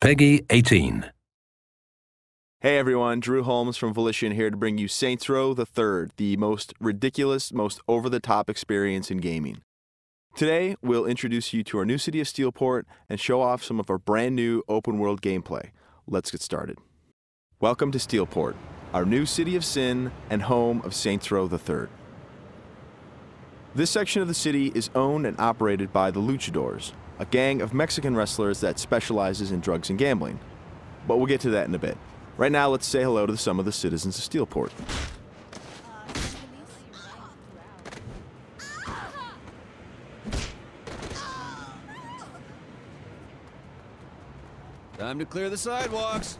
Peggy 18. Hey everyone, Drew Holmes from Volition here to bring you Saints Row the Third, the most ridiculous, most over-the-top experience in gaming. Today, we'll introduce you to our new city of Steelport and show off some of our brand new open-world gameplay. Let's get started. Welcome to Steelport, our new city of sin and home of Saints Row the Third. This section of the city is owned and operated by the Luchadors, a gang of Mexican wrestlers that specializes in drugs and gambling. But we'll get to that in a bit. Right now, let's say hello to some of the citizens of Steelport. Time to clear the sidewalks.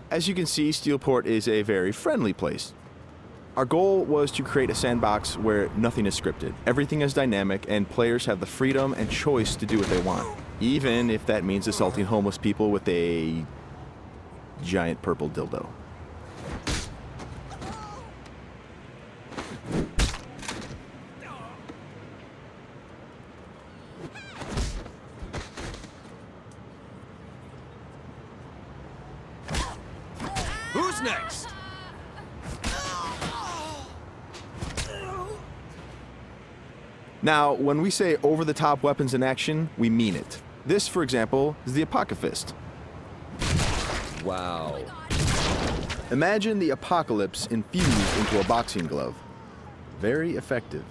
As you can see, Steelport is a very friendly place. Our goal was to create a sandbox where nothing is scripted. Everything is dynamic, and players have the freedom and choice to do what they want, even if that means assaulting homeless people with a giant purple dildo. Who's next? Now, when we say over-the-top weapons in action, we mean it. This, for example, is the Apocafist. Wow. Imagine the apocalypse infused into a boxing glove. Very effective.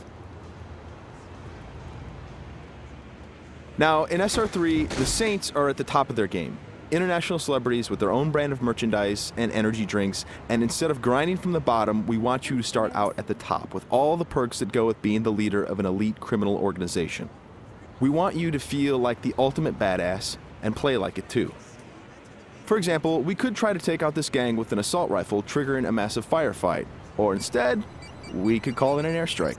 Now, in SR3, the Saints are at the top of their game. International celebrities with their own brand of merchandise and energy drinks, and instead of grinding from the bottom, we want you to start out at the top with all the perks that go with being the leader of an elite criminal organization. We want you to feel like the ultimate badass and play like it too. For example, we could try to take out this gang with an assault rifle, triggering a massive firefight, or instead, we could call in an airstrike.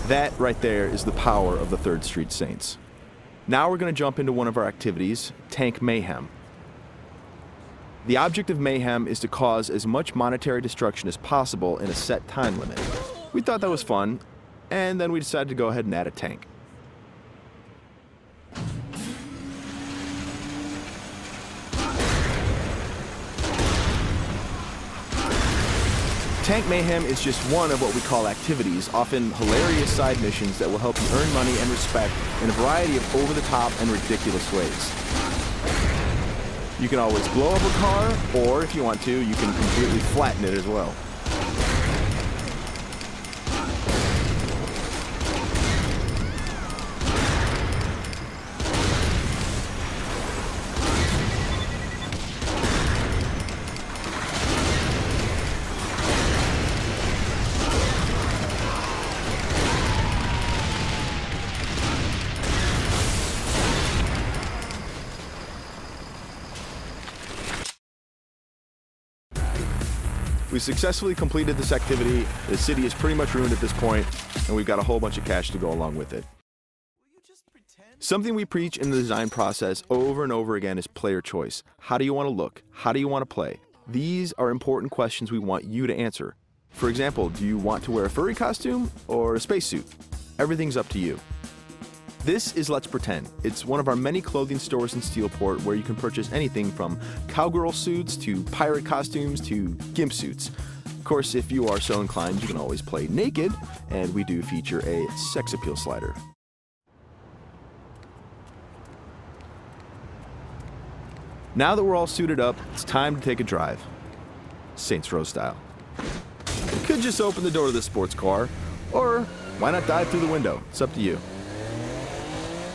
That right there is the power of the 3rd Street Saints. Now we're going to jump into one of our activities, Tank Mayhem. The object of Mayhem is to cause as much monetary destruction as possible in a set time limit. We thought that was fun, and then we decided to go ahead and add a tank. Tank Mayhem is just one of what we call activities, often hilarious side missions that will help you earn money and respect in a variety of over-the-top and ridiculous ways. You can always blow up a car, or if you want to, you can completely flatten it as well. We successfully completed this activity. The city is pretty much ruined at this point, and we've got a whole bunch of cash to go along with it. Something we preach in the design process over and over again is player choice. How do you want to look? How do you want to play? These are important questions we want you to answer. For example, do you want to wear a furry costume or a spacesuit? Everything's up to you. This is Let's Pretend. It's one of our many clothing stores in Steelport where you can purchase anything from cowgirl suits to pirate costumes to gimp suits. Of course, if you are so inclined, you can always play naked, and we do feature a sex appeal slider. Now that we're all suited up, it's time to take a drive. Saints Row style. You could just open the door to the sports car, or why not dive through the window? It's up to you.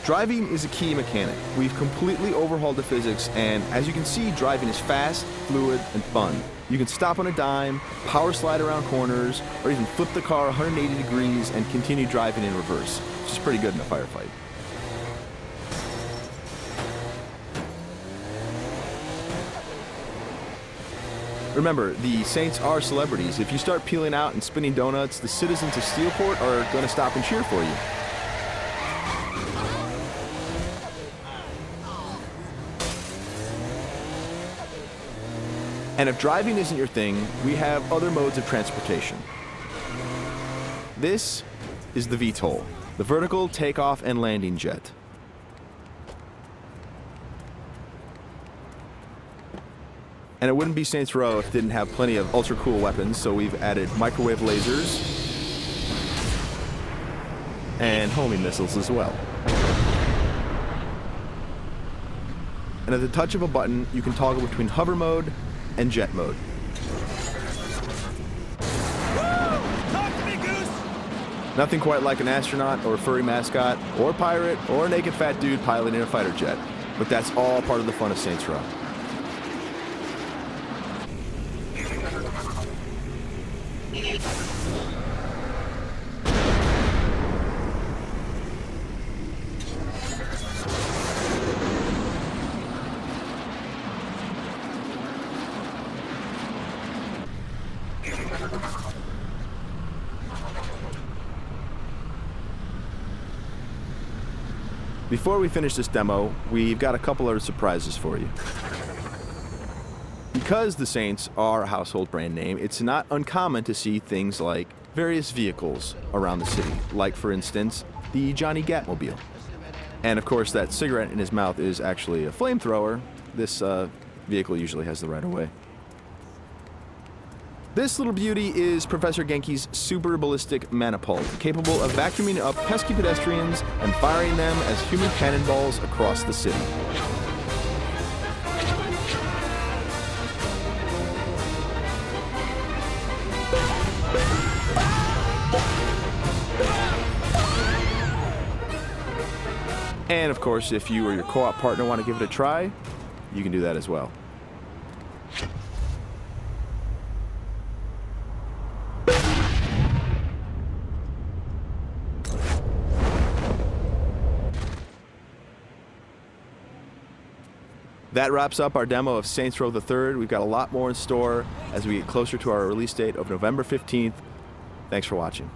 Driving is a key mechanic. We've completely overhauled the physics, and as you can see, driving is fast, fluid, and fun. You can stop on a dime, power slide around corners, or even flip the car 180 degrees and continue driving in reverse, which is pretty good in a firefight. Remember, the Saints are celebrities. If you start peeling out and spinning donuts, the citizens of Steelport are going to stop and cheer for you. And if driving isn't your thing, we have other modes of transportation. This is the VTOL, the vertical takeoff and landing jet. And it wouldn't be Saints Row if it didn't have plenty of ultra cool weapons, so we've added microwave lasers and homing missiles as well. And at the touch of a button, you can toggle between hover mode and jet mode. Talk to me, Goose! Nothing quite like an astronaut or a furry mascot or pirate or a naked fat dude piloting a fighter jet, but that's all part of the fun of Saints Row. Before we finish this demo, we've got a couple other surprises for you. Because the Saints are a household brand name, it's not uncommon to see things like various vehicles around the city, like, for instance, the Johnny Gatmobile. And of course, that cigarette in his mouth is actually a flamethrower. This vehicle usually has the right of way. This little beauty is Professor Genki's super ballistic manipult, capable of vacuuming up pesky pedestrians and firing them as human cannonballs across the city. And of course, if you or your co-op partner want to give it a try, you can do that as well. That wraps up our demo of Saints Row the Third. We've got a lot more in store as we get closer to our release date of November 15th. Thanks for watching.